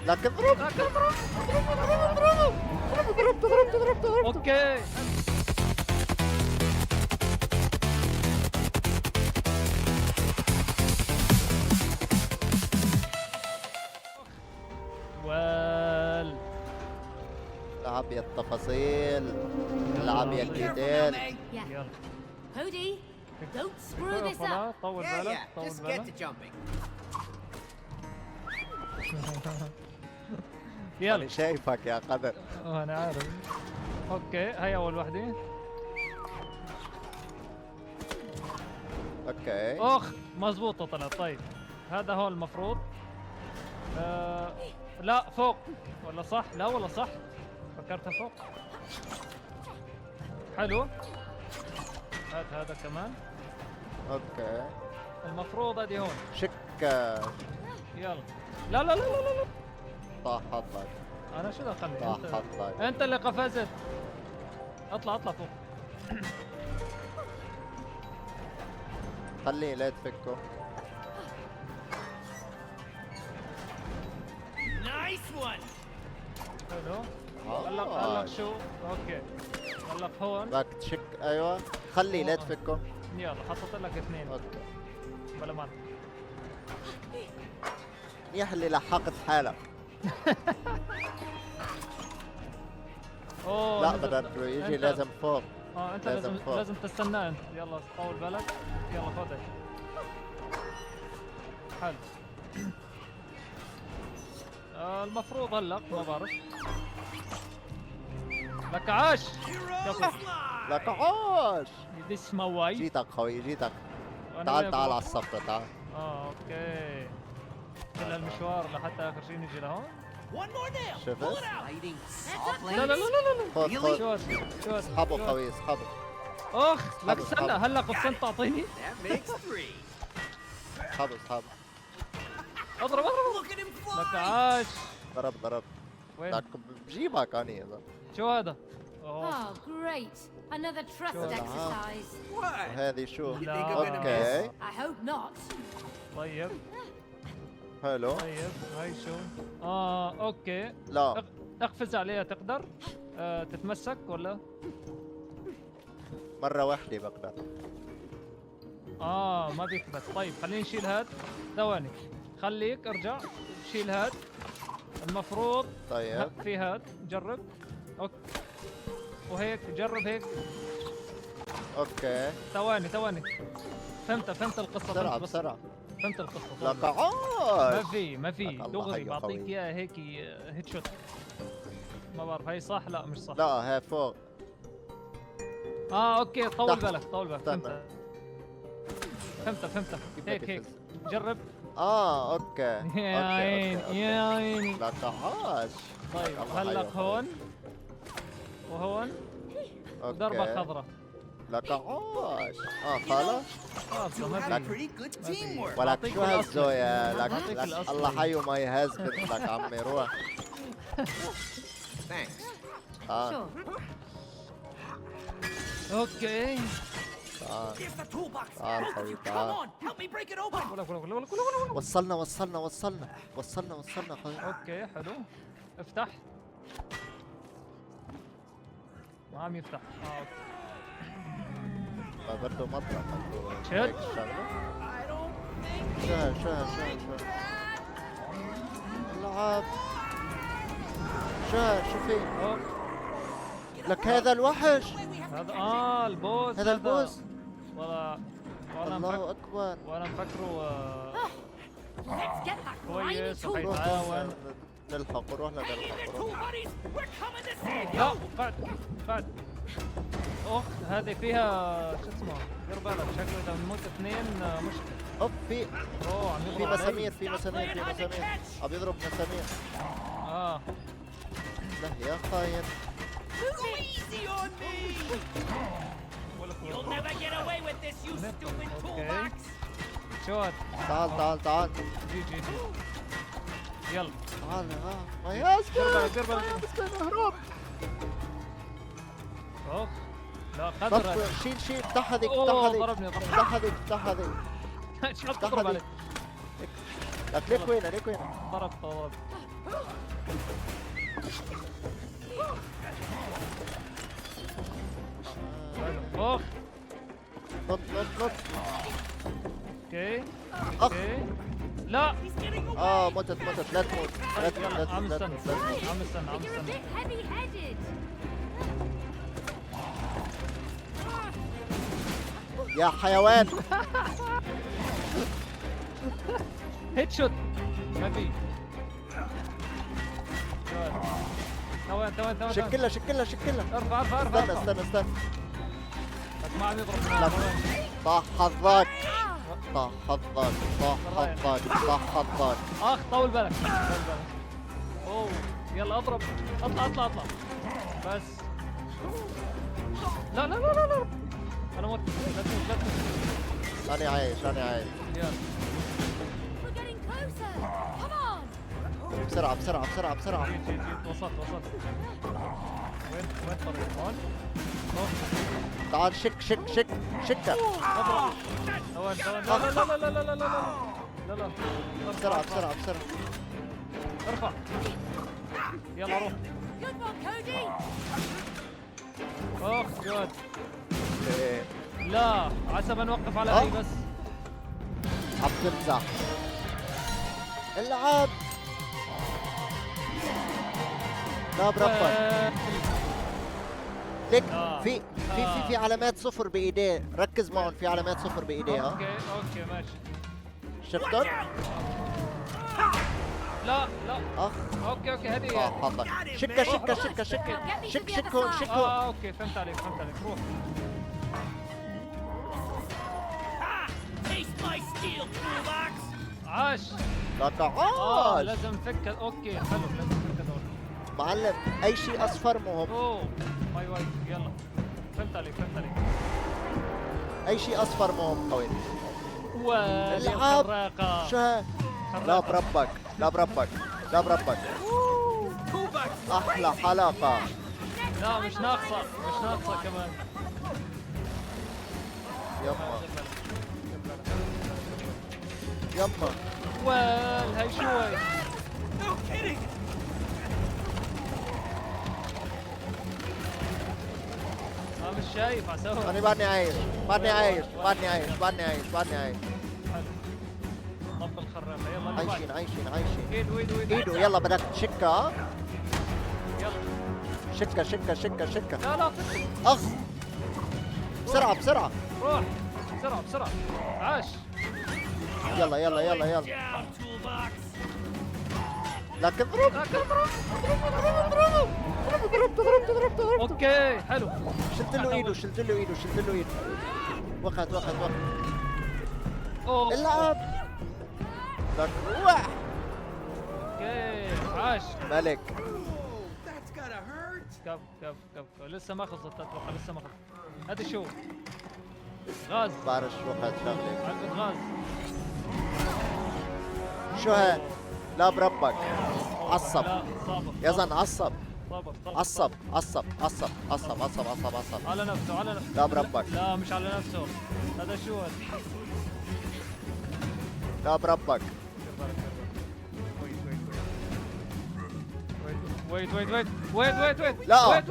لكن ضرب. لكن ضرب. اوكي وال العب يا التفاصيل، العب يا الديتيل. Yeah. يلا Hody, don't screw this up. طول Yeah, بالك yeah, طول just get بالك. to jumping. يلا انا شايفك يا قدر. انا عارف. اوكي هاي اول وحده. اوكي اخ مزبوطه طلعت. طيب هذا هو المفروض. لا فوق ولا صح؟ لا والله صح، فكرتها فوق. حلو. هات هذا كمان. اوكي المفروض هذه هون. شكة. يلا لا لا لا لا لا. طاحت لك انا شو دخلني؟ طاحت لك. انت اللي قفزت. اطلع اطلع فوق. خليه لا تفكه. Nice one. حلو. هلا شو؟ اوكي هلا هون. بدك تشك. ايوه خليه لا تفكه. يلا حطيت لك اثنين اوكي بلا مانع. منيح اللي لحقت حالك. اوه لا نزل. بدك يجي أنت- لازم فوق. انت لازم لازم فوق. لازم تستناه انت. يلا طول بالك. يلا خذ هيك. حلو. المفروض هلا ما بعرف. لك عاش. كفو. لك عاش. This my way. جيتك خوي جيتك. وأنا تعال وياك تعال بروح. على الصفة تعال. اوكي. كل هالمشوار لحتى اخر شيء نجي لهون. One more nail. شفت؟ Pull it out. Lighting saw لا لا لا لا لا. خذ خذ. شو هاد؟ شو هاد؟ اسحبه شو هاد؟ خوي اسحبه. اخ لك اسحبه، استنى اسحبه. هلا قصنت تعطيني. That makes three. اسحبه اسحبه. اضرب اضرب. Look at him لك fly. عاش. ضرب ضرب. وين؟ لك بجيبك انا اذا. شو هذا؟ اوه Oh, great. Another trust Sure. exercise. What? وهذه شو؟ You لا. think I'm gonna اوكي miss? I hope not. طيب حلو. طيب هاي شو؟ اوكي. لا اقفز عليها تقدر؟ تتمسك ولا؟ مرة واحدة بقدر. ما بيثبت. طيب خلينا نشيل هاد. ثواني خليك ارجع. شيل هاد. المفروض طيب في هاد. جرب. اوكي وهيك جرب هيك. اوكي ثواني. فهمت القصة. بسرعة فهمت بسرعة. فهمت القصة. لك ما عاش. ما في الله دغري حي بعطيك قوي. اياها هيك هيد شوت. ما بعرف هي صح لا مش صح. لا هي فوق. اوكي طول تحت. بالك طول بالك. استنى. فهمت كيف هيك بدي هيك. أفز؟ جرب. اوكي يا اوكي عين اوكي يا عيني. لك عاش. طيب الله هلا حي هون وهون أوكي. ضربة خضراء. لك عاش. خلاص. خلاص You ما have في. pretty good teamwork. ولك بعطيك شو الأصلي. هالزويا. لك بعطيك لك الأصلي. الله حي وما يهزبط لك عمي روح. Thanks. تعال Sure. اوكي. تعال. Here's the toolbox. تعال Both of خوي you, come تعال. on. Help me break it open. ولا. وصلنا خوي. اوكي حلو. افتح. ما عم يفتح. اوكي. برضه مطرح شد. هيك الشغلة. I don't think. شو العب. شو في؟ أوه. لك هذا الوحش. هذا البوس. هذا البوس. والله الله اكبر. وانا مفكره Let's get that grimy كويس tool. روح حيتعاون. نلحق روح Hey there, نلحق tool روح. buddies. We're coming to save you. لا بعد. اخ هذه فيها شو اسمه؟ دير بالك شكله اذا بنموت اثنين مشكلة. اوب في عم في يضرب علي. مسامير في مسامير عم يضرب مسامير. لا يا خاين. Go easy on me. You'll never get away with this, you stupid toolbox. شو هاد؟ تعال جي يلا تعال. ما ياسكت. دير بالك. مسكين اهرب. اخ لا خضر هذا. شيل افتح هذيك اوه ضربني افتح شو عم تضرب علي؟ لك ليك وين ضرب اخ نط نط نط. اوكي اخ اوكي لا متت لا تموت لا تموت لا عم تموت لا استنى تموت. عم استنى عم You're a استنى bit heavy-headed. يا حيوان. هيد شوت ما في ثوان شكلها ارفع استنى بس ما عم يضرب لا. طاح حظك اخ طول بالك اوه يلا اضرب اطلع بس لا انا موت لا تموت انا عايش يلا We're getting closer. Come on. بسرعة. جيت وصلت وين طريق هون أوه. تعال شكة اضرب ثوان لا بسرعة ارفع يلا روح Good one, Cody. اخ جود إيه. لا عسى ما نوقف على هي بس عم تمزح العب. لا بربك ليك في علامات صفر بايديه، ركز معهم، في علامات صفر بايديه. ها اوكي ماشي شفتهم؟ لا اخ اوكي هذه حظك. شك هون. اوكي فهمت عليك روح Taste my steel, toolbox! عاش لا تعال لازم نفك اوكي حلو لازم نفك هذول معلم، اي شيء اصفر مهم. اوه ماي واي يلا فهمت عليك اي شيء اصفر مهم قوي. العب العب. شو هاد؟ لا بربك احلى حلقة. لا مش ناقصة كمان يما هاي شوي No kidding! مش شايف عسوي انا بعدني عايش. حلو طب الخرافة يلا اللي بعد. عايشين. ايد ايده يلا بدك تشكها. يلا شكة. لا اخ بسرعة روح بسرعة عاش يلا Down, toolbox! لكن اضرب. اوكي حلو شلت له ايده. وقت اوه العب. لك روح اوكي عاش ملك. That's gotta hurt! كف لسه ما خلصت اتوقع هذا شو غاز بعرف وقت شغلة. علبة غاز شو هاد؟ لا بربك عصب لا صابر يا زن عصب. صابر على نفسه لا بربك لا مش على نفسه هذا شو هذا لا بربك. ويت لا. ويت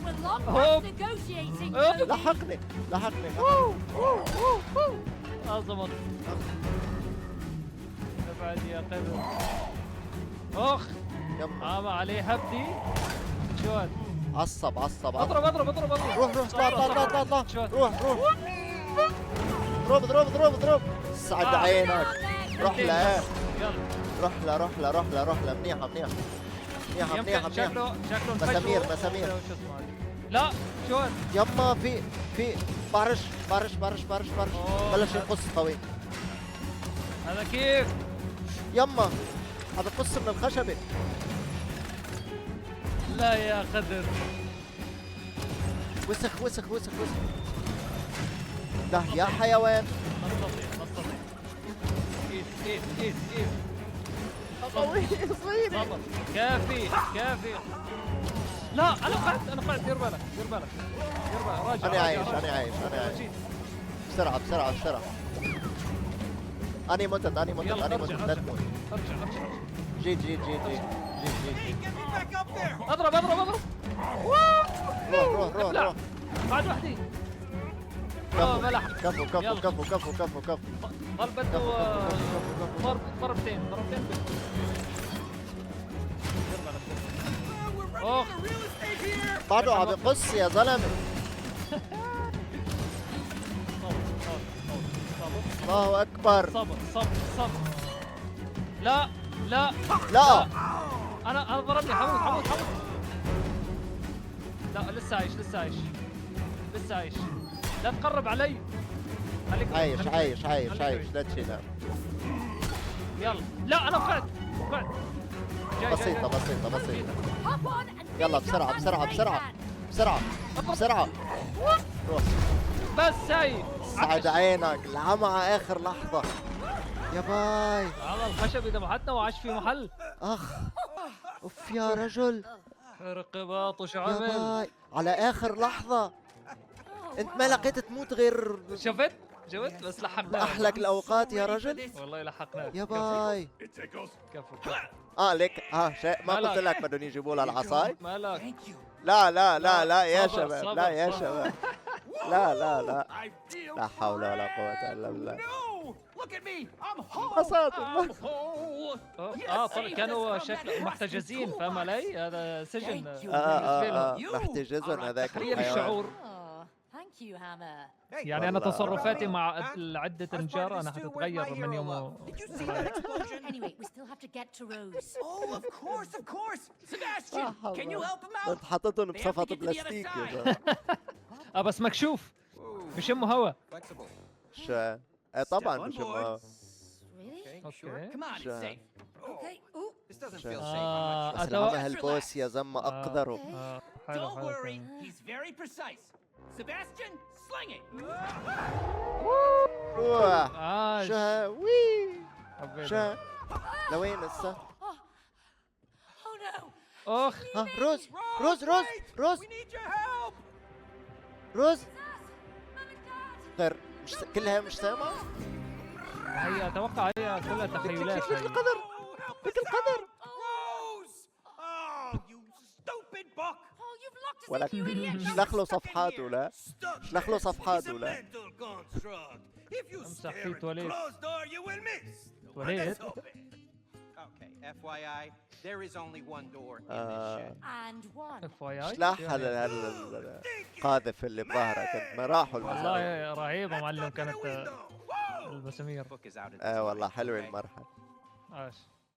We're long Oh. past negotiating. Oh. Cody. لحقني أظبط ابعد يا قدر اخ يما عام عليه هبدي شو هاد عصب اضرب روح اطلع شو هاد؟ روح اضرب سعد عينك. روح له يلا منيحة يمكن شكله مسامير. شو اسمه هاد؟ لا شو هاد يما في بارش أوه. بلش يقص قوي. هذا كيف يما هذا قص من الخشبة. لا يا قدر وسخ ده يا حيوان. نستطيع ايد قوي صغيرة. صبر كافي لا انا قعدت دير بالك راجع أنا عايش. بسرعة أنا متت لا يلا تموت. ارجع جيت جيت جيت جيت جيت Hey, جيت. get me back up there! اضرب اضرب اضرب. روح روح ابلع. روح. بعد وحدي. اه كفو بلح. كفو كفو يلا. كفو كفو كفو كفو. ضرب بده كفو كفو كفو. ضربتين We're running Oh. out of real estate here! بعده عم يقص يا زلمه. الله اكبر. صبر صبر صبر. لا لا لا انا ضربني. حمود لا لسه عايش لسه عايش. لا تقرب علي. خليك عايش عايش عايش خليك عايش لا تشيلها. يلا. لا انا وقعت. جاي بسيطة بسيطة بسيطة. Hop on and يلا finish بسرعة up on بسرعة the بسرعة playground. بسرعة بسرعة. روح. بس هاي سعد عينك العمى على آخر لحظة. يا باي. هذا الخشب اذا ذبحتنا وعاش في محل. أخ أوف يا رجل. رقبات وش يا عمل. باي على آخر لحظة. أنت ما لقيت تموت غير شفت بس لحقنا. بأحلك الأوقات يا رجل. والله لحقناك. يا باي. كفو. ليك شيء ما قلت لك بدهم يجيبوا لها العصاي. مالك. Thank you. لا لا لا لا يا صبر، شباب صبر، لا يا صبر. شباب. لا لا لا I feel لا حول ولا قوة إلا بالله. no! Look at me! I'm whole! انبسطت I'm whole! طلع كانوا شكل محتجزين. فاهم علي؟ هذا سجن Thank you. بالنسبة لهم. محتجزهم هذاك تخيل الحيوان. الشعور. Oh, thank you, Hammer. يعني انا والله. تصرفاتي مع عدة I was part of نجار انا this too. Where'd my حتتغير من hero يوم. love? Did you see that explosion? Anyway, we still have to get to Rose. Oh, of course! Sebastian, can you help him out? انت حاططهم They have to بصفة get to the other بلاستيك يا side. زلمة. بس مكشوف بشموا هوا. مش طبعا مش ما Really? اوكي. Come on, it's Sure. safe. Okay. Ooh. This doesn't Sure. آه، بس العمى هالبوس يا زلمة أقدره. حلو Don't حلو worry, كان. he's very precise. Sebastian, sling it! روح عاش. وي حبيت. لوين هسه؟ Oh no. اخ روز روز روز روز We need your help! روز. Mum and Dad. غير مش كلها مش سامعة؟ هي اتوقع هي كلها تخيلات. لك هي. القدر Oh, help لك us القدر. out! Rose! Oh, you stupid buck! Oh, you've locked us ولك in, you idiot. اشلح له صفحات ولا اشلح له صفحات ولا. امسح فيه تواليت. تواليت؟ Okay, FYI, there is only one door in this shed. And one. اف واي اي. اشلح القاذف اللي بظهرك انت ما راحوا المزارع. والله رهيبه معلم كانت المسامير. Book is out at this والله point, حلوة okay? المرحلة. عاش.